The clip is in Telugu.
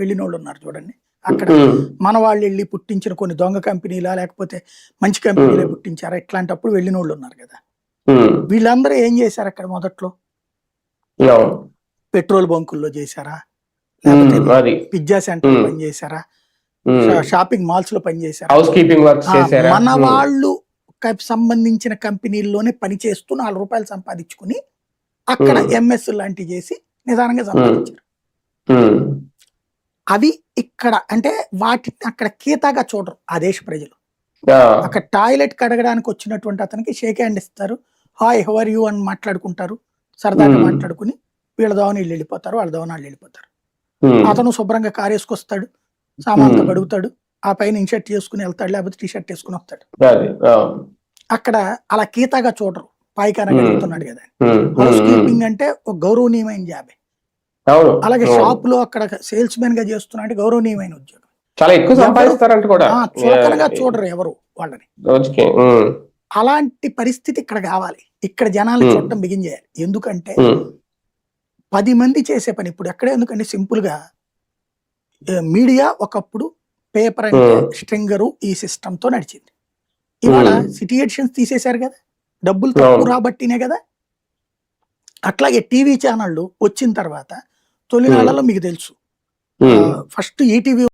వెళ్ళిన వాళ్ళు ఉన్నారు చూడండి. అక్కడ మన వాళ్ళు వెళ్ళి పుట్టించిన కొన్ని దొంగ కంపెనీలా లేకపోతే మంచి కంపెనీలే పుట్టించారా ఇట్లాంటప్పుడు వెళ్ళిన వాళ్ళు ఉన్నారు కదా. వీళ్ళందరూ ఏం చేశారు అక్కడ మొదట్లో? పెట్రోల్ బంకుల్లో చేశారా, లేకపోతే పిజ్జా సెంటర్ పని చేశారా, షాపింగ్ మాల్స్ లో పని చేశారా, మన వాళ్ళు సంబంధించిన కంపెనీల్లోనే పని చేస్తూ ₹4 సంపాదించుకుని అక్కడ ఎంఎస్ లాంటివి చేసి నిదానంగా సంపాదించారు. అవి ఇక్కడ అంటే వాటిని అక్కడ కీతాగా చూడరు ఆ దేశ ప్రజలు. అక్కడ టాయిలెట్ కడగడానికి వచ్చినటువంటి అతనికి షేక్ హ్యాండ్ ఇస్తారు, హాయ్ హౌ ఆర్ యూ అని మాట్లాడుకుంటారు, సరదాగా మాట్లాడుకుని వీళ్ళ దోవన వీళ్ళు వెళ్ళిపోతారు, వాళ్ళ దోవన వాళ్ళు వెళ్ళిపోతారు. అతను శుభ్రంగా కారు వేసుకొస్తాడు, సామాన్తో గడుగుతాడు, ఆ పైన ఇన్షర్ట్ చేసుకుని వెళ్తాడు, లేకపోతే టీ షర్ట్ వేసుకుని వస్తాడు. అక్కడ అలా కీతాగా చూడరు, పాయికాన గడుగుతున్నాడు కదా. హౌస్ కీపింగ్ అంటే ఒక గౌరవనీయమైన జాబే. అలాగే షాప్ లో అక్కడ సేల్స్ మెన్ గా చేస్తున్నా అంటే గౌరవనీయమైన ఉద్యోగం. చాలా ఎక్కువ సంపాదిస్తారంట కూడా, చులకనగా చూడరు ఎవరు వాళ్ళని. అలాంటి పరిస్థితి ఇక్కడ కావాలి. ఇక్కడ జనాలు చూడటం బిగిన్ చేయాలి. ఎందుకంటే 10 మంది చేసే పని ఇప్పుడు ఎక్కడే. ఎందుకంటే సింపుల్ గా మీడియా ఒకప్పుడు పేపర్ అంటే స్ట్రింగరు ఈ సిస్టమ్ తో నడిచింది. ఇవాళ సిటీ ఎడిషన్స్ తీసేశారు కదా, డబ్బులు తక్కువ రాబట్టినే కదా. అట్లాగే టీవీ ఛానళ్ళు వచ్చిన తర్వాత తొలినాళ్లలో మీకు తెలుసు, ఫస్ట్ ఈటీవీ